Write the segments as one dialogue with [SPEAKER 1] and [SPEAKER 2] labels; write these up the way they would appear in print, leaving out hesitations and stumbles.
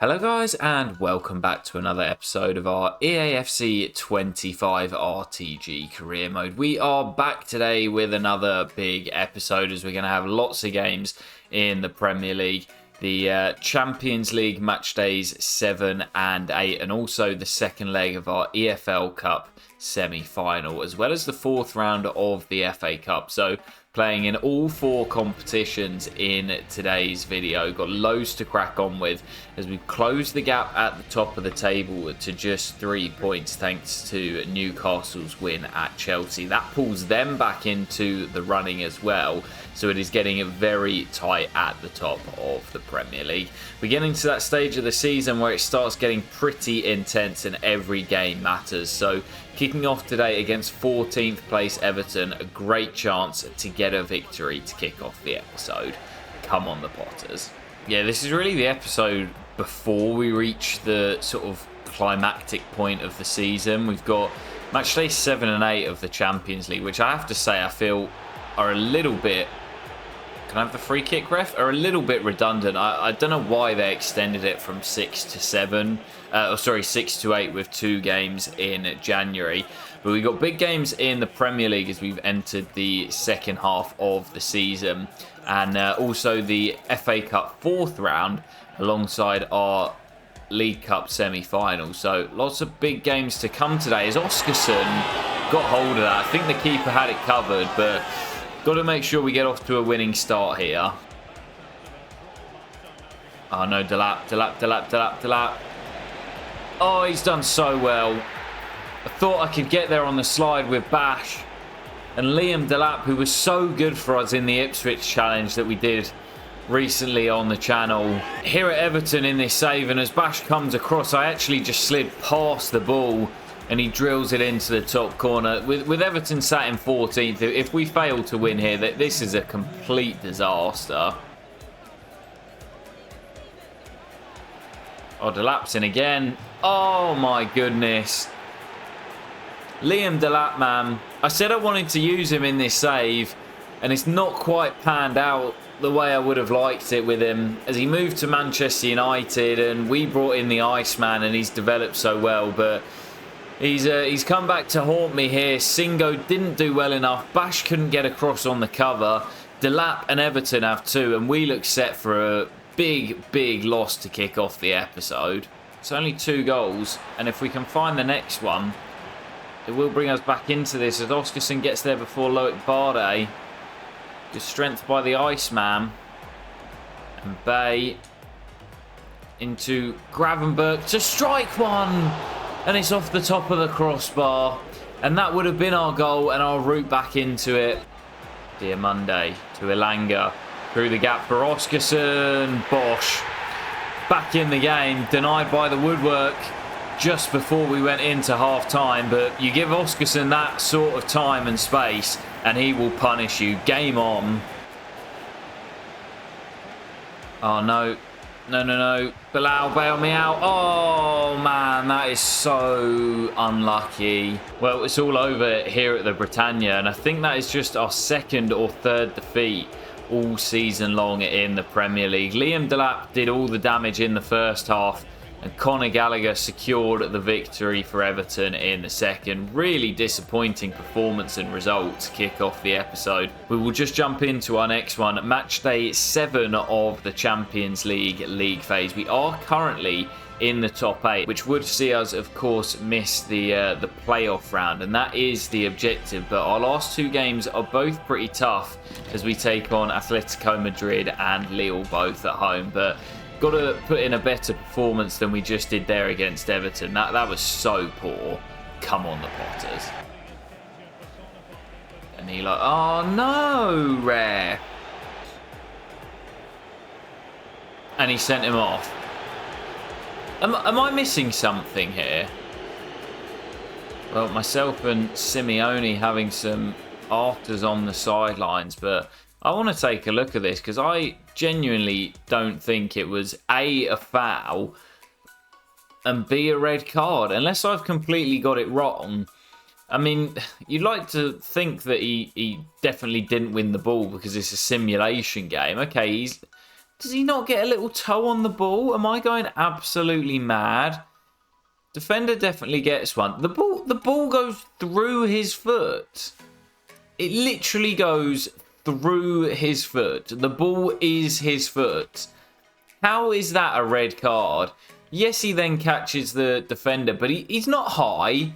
[SPEAKER 1] Hello guys and welcome back to another episode of our EAFC 25 RTG career mode. We are back today with another big episode as we're going to have lots of games in the Premier League. The Champions League match days 7 and 8 and also the second leg of our EFL Cup Semi Final as well as the fourth round of the FA Cup. So playing in all four competitions in today's video. Got loads to crack on with as we close the gap at the top of the table to just 3 points thanks to Newcastle's win at Chelsea. That pulls them back into the running as well. So it is getting very tight at the top of the Premier League. We're getting to that stage of the season where it starts getting pretty intense and every game matters. So kicking off today against 14th place Everton, a great chance to get a victory to kick off the episode. Come on the Potters. Yeah, this is really the episode before we reach the sort of climactic point of the season. We've got match day 7 and 8 of the Champions League, which I have to say I feel are a little bit... Can I have the free kick, ref? Are a little bit redundant. I don't know why they extended it from 6 to 7. 6 to 8 with 2 games in January. But we've got big games in the Premier League as we've entered the second half of the season. And also the FA Cup fourth round alongside our League Cup Semi Final. So lots of big games to come today as Oskarsson got hold of that. I think the keeper had it covered, but... got to make sure we get off to a winning start here. Oh no, Delap. Oh, he's done so well. I thought I could get there on the slide with Bash. And Liam Delap, who was so good for us in the Ipswich challenge that we did recently on the channel. Here at Everton in this save, and as Bash comes across, I actually just slid past the ball. And he drills it into the top corner. With Everton sat in 14th, if we fail to win here, this is a complete disaster. Oh, Delap's in again. Oh, my goodness. Liam Delap, man. I said I wanted to use him in this save, and it's not quite panned out the way I would have liked it with him. As he moved to Manchester United, and we brought in the Iceman, and he's developed so well, but... He's come back to haunt me here. Singo didn't do well enough. Bash couldn't get across on the cover. Delap and Everton have 2. And we look set for a big loss to kick off the episode. It's only 2 goals. And if we can find the next one, it will bring us back into this. As Oskarsson gets there before Loic Barde. Good strength by the Iceman. And Bay into Gravenberg to strike one. And it's off the top of the crossbar. And that would have been our goal and our route back into it. Diamande to Elanga. Through the gap for Oskarsson. Bosch. Back in the game. Denied by the woodwork just before we went into half-time. But you give Oskarsson that sort of time and space and he will punish you. Game on. Oh, no. No. Bilal, bail me out. Oh, man, that is so unlucky. Well, it's all over here at the Britannia, and I think that is just our second or third defeat all season long in the Premier League. Liam Delap did all the damage in the first half, and Conor Gallagher secured the victory for Everton in the second. Really disappointing performance and result to kick off the episode. We will just jump into our next one. Match day 7 of the Champions League phase. We are currently in the top 8, which would see us, of course, miss the playoff round. And that is the objective. But our last 2 games are both pretty tough as we take on Atletico Madrid and Lille both at home. But got to put in a better performance than we just did there against Everton. That was so poor. Come on, the Potters. And he like, oh no, Rare. And he sent him off. Am I missing something here? Well, myself and Simeone having some afters on the sidelines, but I want to take a look at this because I genuinely don't think it was A, a foul, and B, a red card, unless I've completely got it wrong. I mean, you'd like to think that he definitely didn't win the ball because it's a simulation game. Okay, Does he not get a little toe on the ball? Am I going absolutely mad? Defender definitely gets one. The ball goes through his foot. It literally goes through his foot. The ball is his foot. How is that a red card? Yes, he then catches the defender, but he's not high.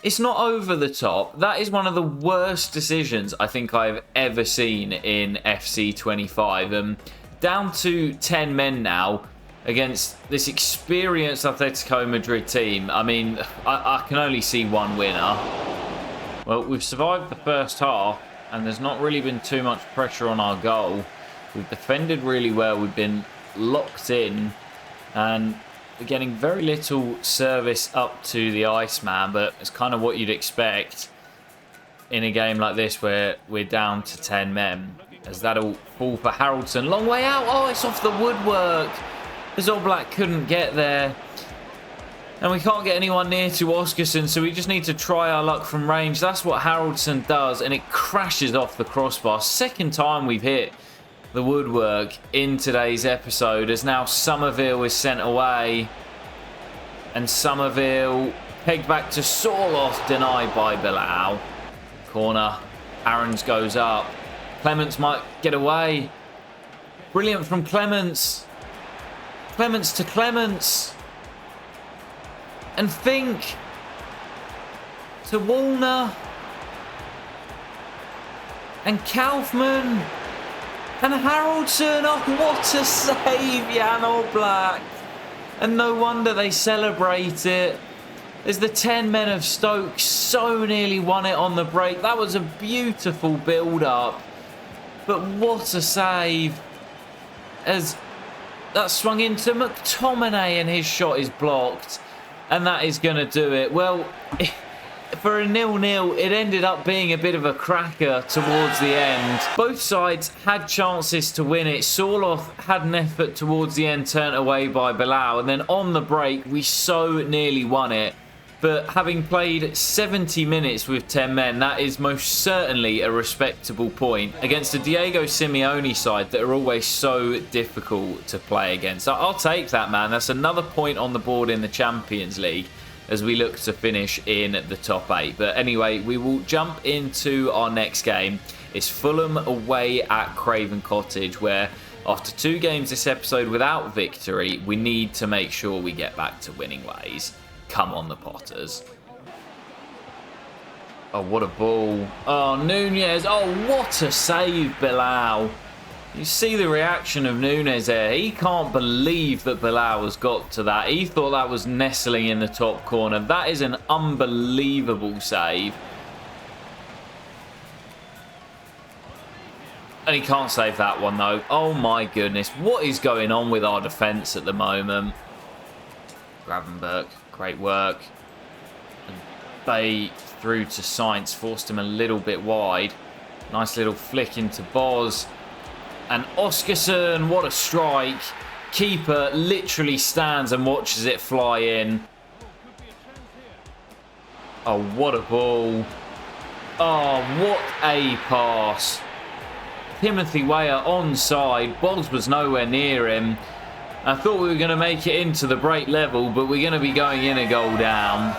[SPEAKER 1] It's not over the top. That is one of the worst decisions I think I've ever seen in FC 25. Down to 10 men now against this experienced Atletico Madrid team. I mean, I can only see one winner. Well, we've survived the first half, and there's not really been too much pressure on our goal. We've defended really well. We've been locked in, and we're getting very little service up to the Iceman, but it's kind of what you'd expect in a game like this where we're down to 10 men. As that'll fall for Haraldson. Long way out. Oh, it's off the woodwork. As Oblak couldn't get there. And we can't get anyone near to Oskarsson, so we just need to try our luck from range. That's what Haraldson does, and it crashes off the crossbar. Second time we've hit the woodwork in today's episode, as now Somerville is sent away. And Somerville pegged back to Sorloth, denied by Bilal. Corner. Aarons goes up. Clements might get away. Brilliant from Clements. Clements to Clements. And Fink to Wallner. And Kaufman. And Haraldson. Oh, what a save, Jan Oblak. And no wonder they celebrate it. As the 10 men of Stoke so nearly won it on the break. That was a beautiful build-up. But what a save. As that swung into McTominay and his shot is blocked. And that is going to do it. Well, for a 0-0, it ended up being a bit of a cracker towards the end. Both sides had chances to win it. Sorloth had an effort towards the end, turned away by Bilal. And then on the break, we so nearly won it. But having played 70 minutes with 10 men, that is most certainly a respectable point against the Diego Simeone side that are always so difficult to play against. I'll take that, man. That's another point on the board in the Champions League as we look to finish in the top 8. But anyway, we will jump into our next game. It's Fulham away at Craven Cottage, where after 2 games this episode without victory, we need to make sure we get back to winning ways. Come on, the Potters. Oh, what a ball. Oh, Nunez. Oh, what a save, Bilal. You see the reaction of Nunez there. He can't believe that Bilal has got to that. He thought that was nestling in the top corner. That is an unbelievable save. And he can't save that one, though. Oh, my goodness. What is going on with our defence at the moment? Gravenberch. Great work. And Bay through to Sainz. Forced him a little bit wide. Nice little flick into Boz. And Oskarsson, what a strike. Keeper literally stands and watches it fly in. Oh, what a ball. Oh, what a pass. Timothy Weah onside. Boz was nowhere near him. I thought we were going to make it into the break level, but we're going to be going in a goal down.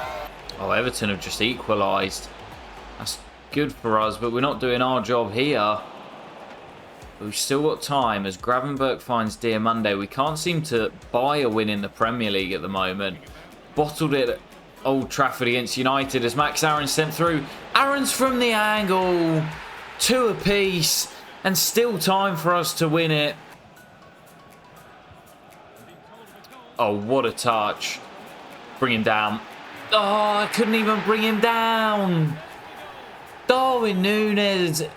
[SPEAKER 1] Oh, Everton have just equalised. That's good for us, but we're not doing our job here. But we've still got time as Gravenberch finds Diamande. We can't seem to buy a win in the Premier League at the moment. Bottled it at Old Trafford against United as Max Aarons sent through. Aarons from the angle. 2 apiece. And still time for us to win it. Oh, what a touch. Bring him down. Oh, I couldn't even bring him down. Darwin Núñez.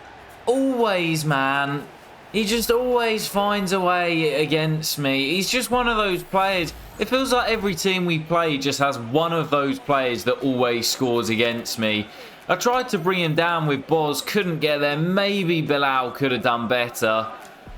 [SPEAKER 1] Always, man. He just always finds a way against me. He's just one of those players. It feels like every team we play just has one of those players that always scores against me. I tried to bring him down with Boz. Couldn't get there. Maybe Bilal could have done better.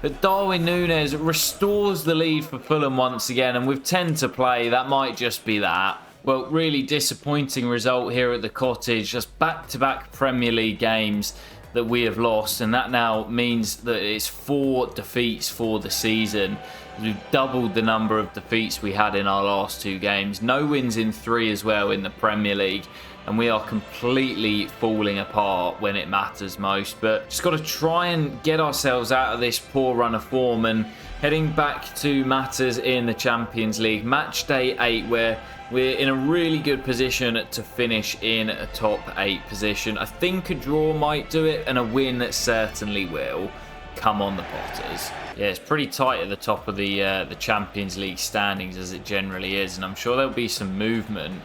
[SPEAKER 1] But Darwin Núñez restores the lead for Fulham once again. And with 10 to play, that might just be that. Well, really disappointing result here at the Cottage. Just back-to-back Premier League games. that we have lost, and that now means that it's 4 defeats for the season. We've doubled the number of defeats we had in our last 2 games. No wins in 3 as well in the Premier League, and we are completely falling apart when it matters most. But just got to try and get ourselves out of this poor run of form, and heading back to matters in the Champions League. Match day 8, where we're in a really good position to finish in a top 8 position. I think a draw might do it, and a win certainly will. Come on, the Potters. Yeah, it's pretty tight at the top of the Champions League standings, as it generally is, and I'm sure there'll be some movement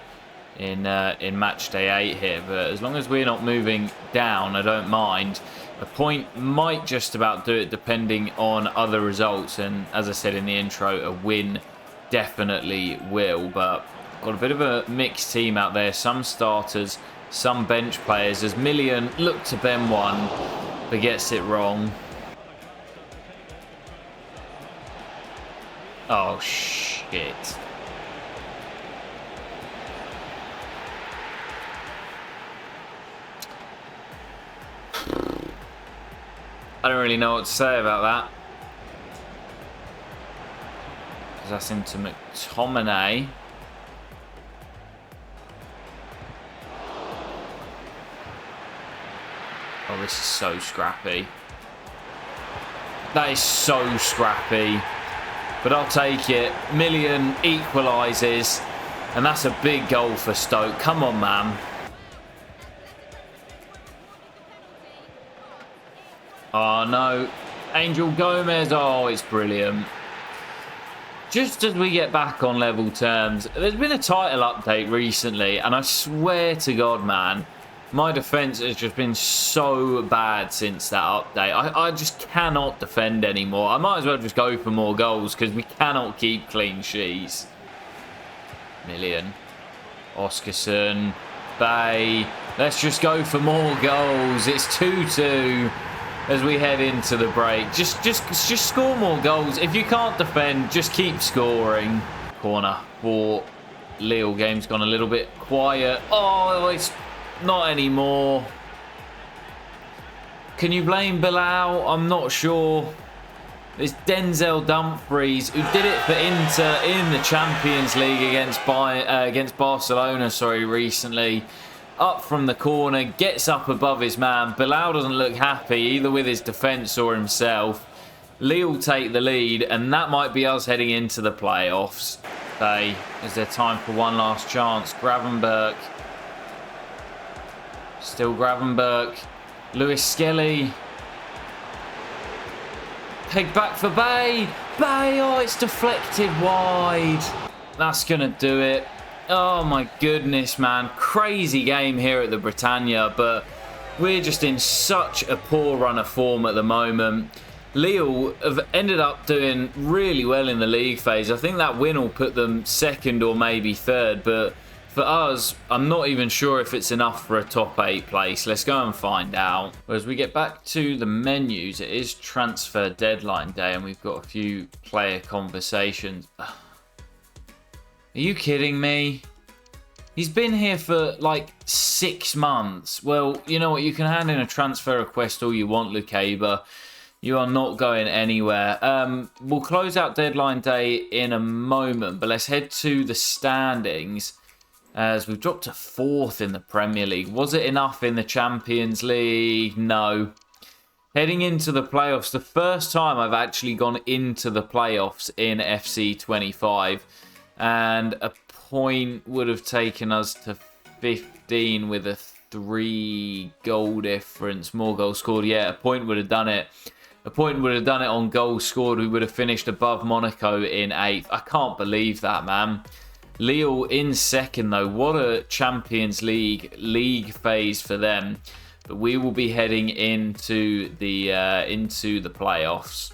[SPEAKER 1] in match day 8 here. But as long as we're not moving down, I don't mind. A point might just about do it, depending on other results. And as I said in the intro, a win definitely will. But got a bit of a mixed team out there. Some starters, some bench players. As Million look to bend one, but gets it wrong. Oh, shit. I don't really know what to say about that. Because that's into McTominay. Oh, this is so scrappy. That is so scrappy. But I'll take it. Million equalises. And that's a big goal for Stoke. Come on, man. Oh, no. Angel Gomez. Oh, it's brilliant. Just as we get back on level terms, there's been a title update recently, and I swear to God, man, my defence has just been so bad since that update. I just cannot defend anymore. I might as well just go for more goals, because we cannot keep clean sheets. Million. Oscarson. Bay. Let's just go for more goals. It's 2-2. As we head into the break. Just score more goals. If you can't defend, just keep scoring. Corner for Lille. Game's gone a little bit quiet. Oh, it's not anymore. Can you blame Bilal? I'm not sure. It's Denzel Dumfries, who did it for Inter in the Champions League against Barcelona, recently. Up from the corner, gets up above his man. Bilal doesn't look happy, either with his defence or himself. Lille take the lead, and that might be us heading into the playoffs. Is there time for one last chance? Gravenberch. Still Gravenberch. Lewis Skelly. Peg back for Bay. Bay, oh, it's deflected wide. That's going to do it. Oh my goodness, man. Crazy game here at the Britannia, but we're just in such a poor run of form at the moment. Lille have ended up doing really well in the league phase. I think that win will put them second or maybe third, but for us, I'm not even sure if it's enough for a top 8 place. Let's go and find out. As we get back to the menus, it is transfer deadline day, and we've got a few player conversations. Are you kidding me? He's been here for like 6 months. Well, you know what? You can hand in a transfer request all you want, Lukeba. You are not going anywhere. We'll close out deadline day in a moment, but let's head to the standings. As we've dropped to 4th in the Premier League. Was it enough in the Champions League? No. Heading into the playoffs, the first time I've actually gone into the playoffs in FC 25. And a point would have taken us to 15 with a 3 goal difference. More goals scored. Yeah, a point would have done it. A point would have done it on goals scored. We would have finished above Monaco in 8th. I can't believe that, man. Lille in 2nd, though. What a Champions League phase for them. But we will be heading into the playoffs.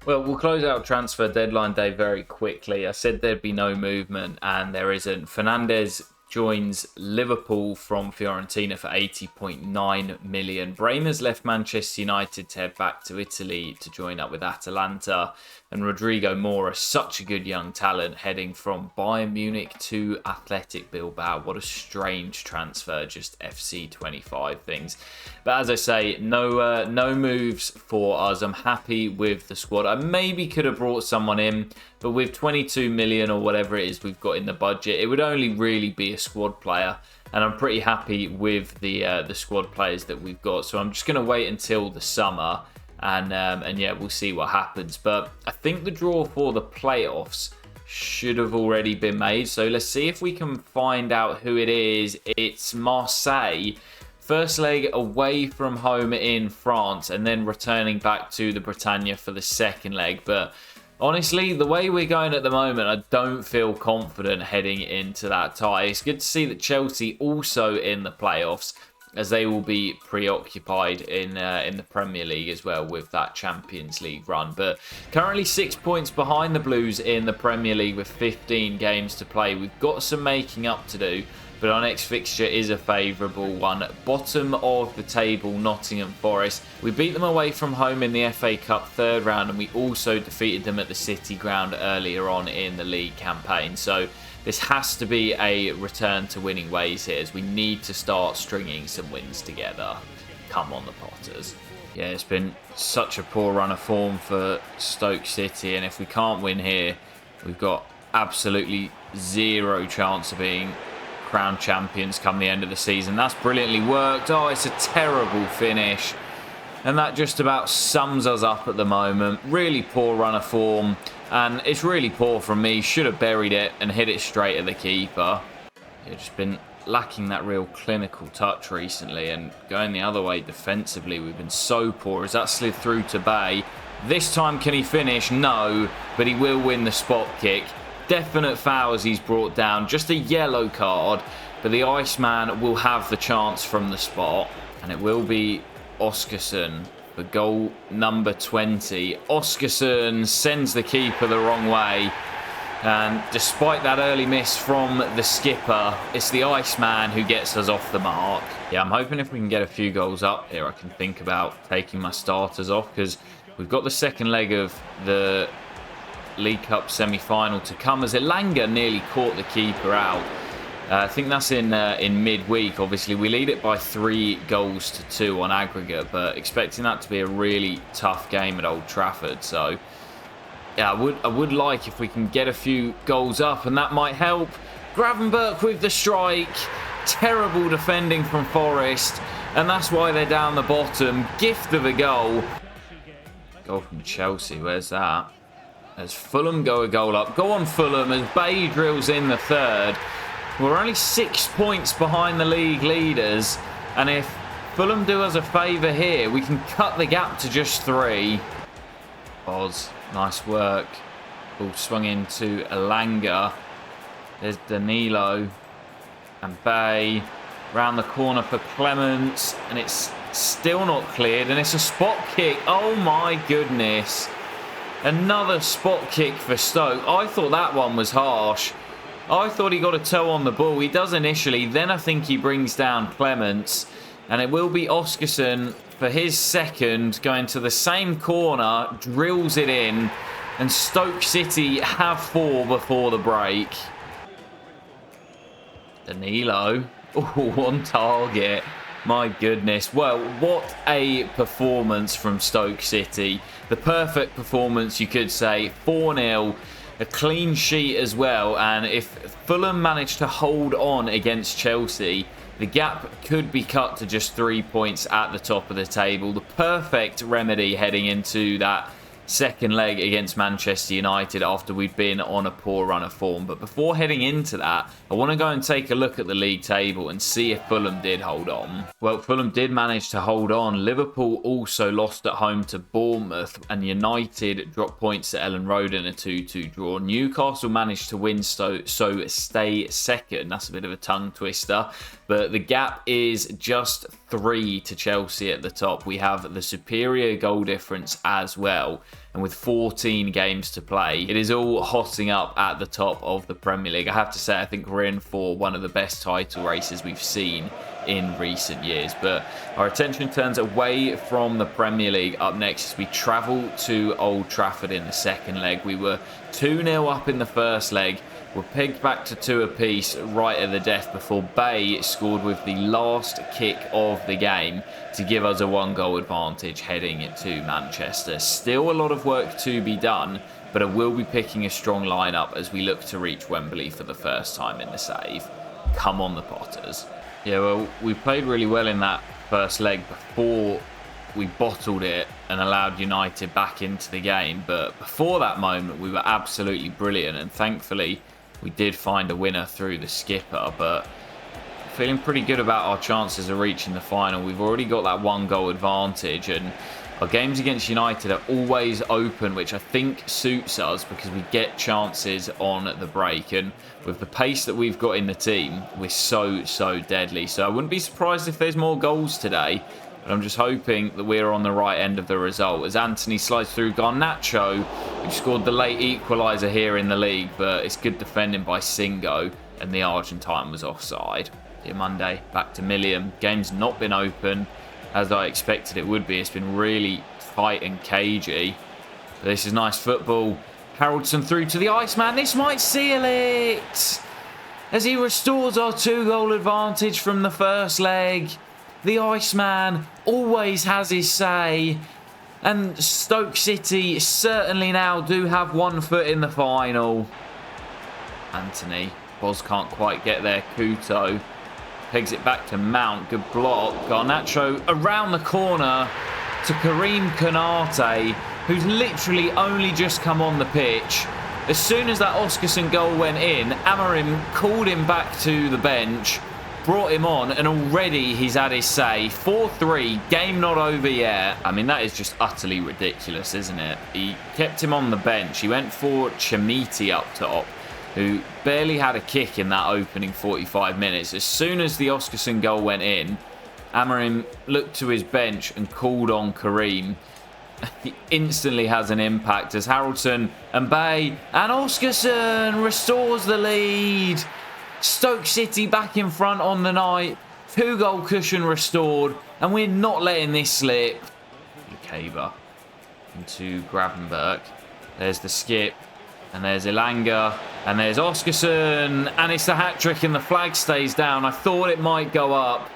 [SPEAKER 1] Well, we'll close out transfer deadline day very quickly. I said there'd be no movement, and there isn't. Fernandez joins Liverpool from Fiorentina for 80.9 million. Bremer's left Manchester United to head back to Italy to join up with Atalanta. And Rodrigo Mora, such a good young talent, heading from Bayern Munich to Athletic Bilbao. What a strange transfer, just FC25 things. But as I say, no moves for us. I'm happy with the squad. I maybe could have brought someone in, but with 22 million or whatever it is we've got in the budget, it would only really be a squad player. And I'm pretty happy with the squad players that we've got. So I'm just going to wait until the summer. And yeah, we'll see what happens. But I think the draw for the playoffs should have already been made. So let's see if we can find out who it is. It's Marseille. First leg away from home in France, and then returning back to the Britannia for the second leg. But honestly, the way we're going at the moment, I don't feel confident heading into that tie. It's good to see that Chelsea also in the playoffs, as they will be preoccupied in the Premier League as well with that Champions League run. But currently 6 points behind the Blues in the Premier League with 15 games to play. We've got some making up to do, but our next fixture is a favourable one. Bottom of the table, Nottingham Forest. We beat them away from home in the FA Cup third round, and we also defeated them at the City Ground earlier on in the league campaign. So this has to be a return to winning ways here, as we need to start stringing some wins together. Come on, the Potters. Yeah, it's been such a poor run of form for Stoke City, and if we can't win here, we've got absolutely zero chance of being crowned champions come the end of the season. That's brilliantly worked. Oh, it's a terrible finish. And that just about sums us up at the moment. Really poor run of form. And it's really poor from me. Should have buried it and hit it straight at the keeper. It's just been lacking that real clinical touch recently. And going the other way defensively, we've been so poor. As that slid through to Bay. This time, can he finish? No. But he will win the spot kick. Definite foul as he's brought down. Just a yellow card. But the Iceman will have the chance from the spot. And it will be Oscarson for goal number 20. Oscarson sends the keeper the wrong way. And despite that early miss from the skipper, it's the Iceman who gets us off the mark. Yeah, I'm hoping if we can get a few goals up here, I can think about taking my starters off, because we've got the second leg of the League Cup Semi Final to come, as Elanga nearly caught the keeper out. I think that's in midweek. Obviously, we lead it by 3-2 on aggregate, but expecting that to be a really tough game at Old Trafford. So, yeah, I would like if we can get a few goals up, and that might help. Gravenberch with the strike. Terrible defending from Forest, and that's why they're down the bottom. Gift of a goal. Goal from Chelsea. Where's that? As Fulham go a goal up. Go on, Fulham, as Bay drills in the third. We're only 6 points behind the league leaders, and if Fulham do us a favour here, we can cut the gap to just 3. Oz, nice work. Ball swung into Elanga. There's Danilo and Bay. Round the corner for Clements, and it's still not cleared, and it's a spot kick. Oh my goodness. Another spot kick for Stoke. I thought that one was harsh. I thought he got a toe on the ball. He does initially. Then I think he brings down Clements. And it will be Oscarson for his second. Going to the same corner. Drills it in. And Stoke City have 4 before the break. Danilo. Oh, on target. My goodness. Well, what a performance from Stoke City. The perfect performance, you could say. 4-0. A clean sheet as well, and if Fulham manage to hold on against Chelsea, the gap could be cut to just 3 points at the top of the table. The perfect remedy heading into that second leg against Manchester United after we've been on a poor run of form. But before heading into that, I want to go and take a look at the league table and see if Fulham did hold on. Well, Fulham did manage to hold on. Liverpool also lost at home to Bournemouth, and United dropped points to Ellen Road in a 2-2 draw. Newcastle managed to win, so stay second. That's a bit of a tongue twister, but the gap is just 3 to Chelsea at the top. We have the superior goal difference as well. and with 14 games to play, it is all hotting up at the top of the Premier League. I have to say, I think we're in for one of the best title races we've seen in recent years. But our attention turns away from the Premier League up next as we travel to Old Trafford in the second leg. We were 2-0 up in the first leg. We're pegged back to 2 apiece right at the death before Bay scored with the last kick of the game to give us a 1-goal advantage heading to Manchester. Still a lot of work to be done, but I will be picking a strong lineup as we look to reach Wembley for the first time in the save. Come on the Potters. Yeah, well, we played really well in that first leg before we bottled it and allowed United back into the game. But before that moment, we were absolutely brilliant, and thankfully we did find a winner through the skipper. But feeling pretty good about our chances of reaching the final. We've already got that 1-goal advantage, and our games against United are always open, which I think suits us because we get chances on the break. And with the pace that we've got in the team, we're so deadly. So I wouldn't be surprised if there's more goals today. But I'm just hoping that we're on the right end of the result as Anthony slides through Garnacho, who scored the late equaliser here in the league. But it's good defending by Singo, and the Argentine was offside. Here Monday, back to Milliam. Game's not been open as I expected it would be. It's been really tight and cagey. But this is nice football. Haraldson through to the Iceman. This might seal it as he restores our 2-goal advantage from the first leg. The Iceman always has his say. And Stoke City certainly now do have 1 foot in the final. Anthony. Boz can't quite get there. Couto pegs it back to Mount. Good block. Garnacho around the corner to Karim Konate, who's literally only just come on the pitch. As soon as that Oskarsson goal went in, Amorim called him back to the bench, brought him on, and already he's had his say. 4-3, game not over yet. I mean, that is just utterly ridiculous, isn't it? He kept him on the bench. He went for Chamiti up top, who barely had a kick in that opening 45 minutes. As soon as the Oskarsson goal went in, Amorim looked to his bench and called on Karim. He instantly has an impact as Haraldson and Bay and Oskarsson restores the lead. Stoke City back in front on the night. 2-goal cushion restored, and we're not letting this slip. Lukeba into Gravenberg. There's the skip. And there's Elanga, and there's Oskarsson, and it's the hat-trick, and the flag stays down. I thought it might go up,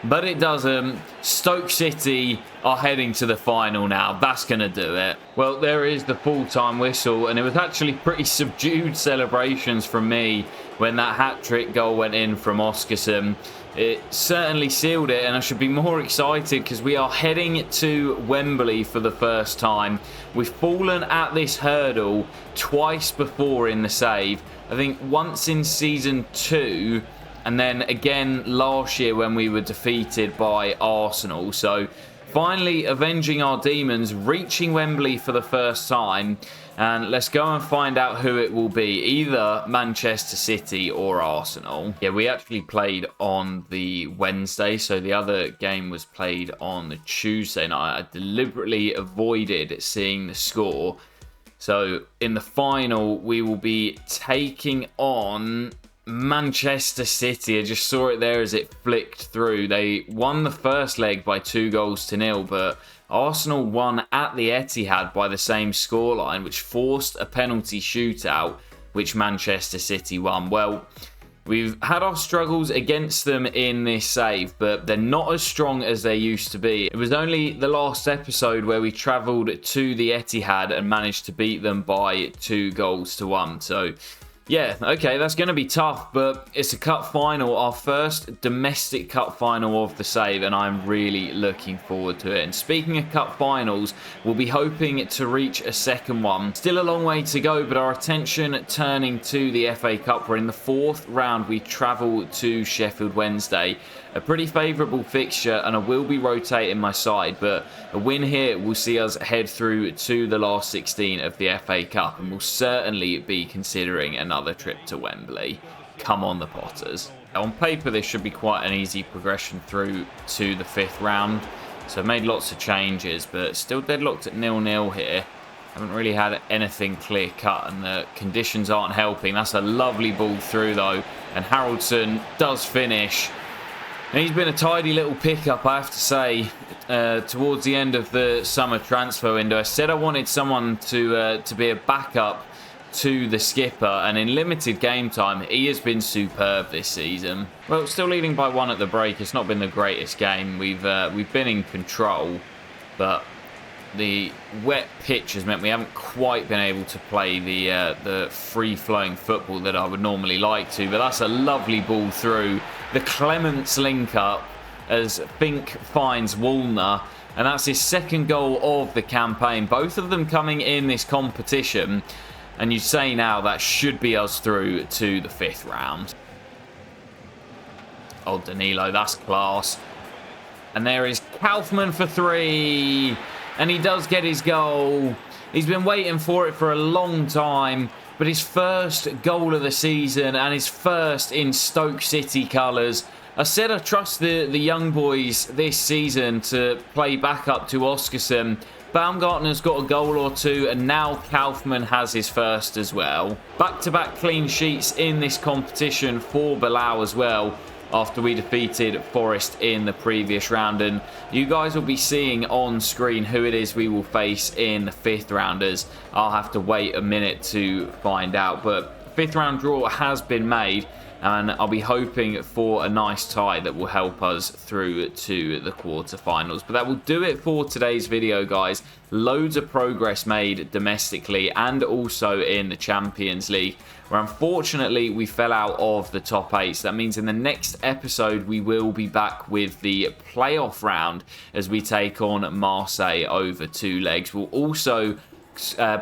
[SPEAKER 1] but it doesn't. Stoke City are heading to the final now. That's going to do it. Well, there is the full-time whistle, and it was actually pretty subdued celebrations from me when that hat-trick goal went in from Oskarsson. It certainly sealed it, and I should be more excited because we are heading to Wembley for the first time. We've fallen at this hurdle twice before in the save. I think once in Season 2, and then again last year when we were defeated by Arsenal. So finally avenging our demons, reaching Wembley for the first time. And let's go and find out who it will be, either Manchester City or Arsenal. Yeah, we actually played on the Wednesday, so the other game was played on the Tuesday night. I deliberately avoided seeing the score. So in the final, we will be taking on Manchester City. I just saw it there as it flicked through. They won the first leg by 2-0, but Arsenal won at the Etihad by the same scoreline, which forced a penalty shootout, which Manchester City won. Well, we've had our struggles against them in this save, but they're not as strong as they used to be. It was only the last episode where we travelled to the Etihad and managed to beat them by 2-1. So yeah, okay, that's going to be tough, but it's a cup final, our first domestic cup final of the save, and I'm really looking forward to it. And speaking of cup finals, we'll be hoping to reach a second one. Still a long way to go, but our attention turning to the FA Cup. We're in the 4th round. We travel to Sheffield Wednesday. A pretty favourable fixture, and I will be rotating my side, but a win here will see us head through to the last 16 of the FA Cup, and we'll certainly be considering another trip to Wembley. Come on the Potters. On paper, this should be quite an easy progression through to the 5th round, so I've made lots of changes, but still deadlocked at 0-0 here. Haven't really had anything clear cut, and the conditions aren't helping. That's a lovely ball through though, and Haraldson does finish. And he's been a tidy little pickup, I have to say, towards the end of the summer transfer window. I said I wanted someone to be a backup to the skipper, and in limited game time, he has been superb this season. Well, still leading by 1 at the break. It's not been the greatest game. We've been in control, but the wet pitch has meant we haven't quite been able to play the free-flowing football that I would normally like to. But that's a lovely ball through. The Clements link-up as Fink finds Woolner, and that's his 2nd goal of the campaign. Both of them coming in this competition, and you'd say now that should be us through to the 5th round. Oh, Danilo, that's class. And there is Kaufman for 3. And he does get his goal. He's been waiting for it for a long time. But his first goal of the season, and his first in Stoke City colours. I said I trust the young boys this season to play back up to Oskarsson. Baumgartner's got a goal or 2, and now Kaufman has his first as well. Back-to-back clean sheets in this competition for Bilal as well, after we defeated Forest in the previous round. And you guys will be seeing on screen who it is we will face in the 5th rounders. I'll have to wait a minute to find out, but 5th round draw has been made, and I'll be hoping for a nice tie that will help us through to the quarterfinals. But that will do it for today's video, guys. Loads of progress made domestically and also in the Champions League, where unfortunately we fell out of the top 8. So that means in the next episode we will be back with the playoff round as we take on Marseille over 2 legs. We'll also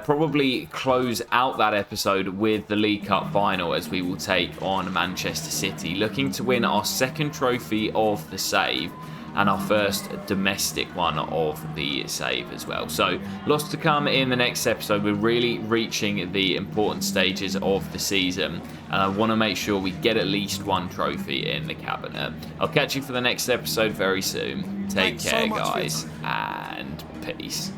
[SPEAKER 1] probably close out that episode with the League Cup final, as we will take on Manchester City, looking to win our 2nd trophy of the save and our first domestic one of the save as well. So lots to come in the next episode. We're really reaching the important stages of the season, and I want to make sure we get at least 1 trophy in the cabinet. I'll catch you for the next episode very soon. Take care, guys, and peace.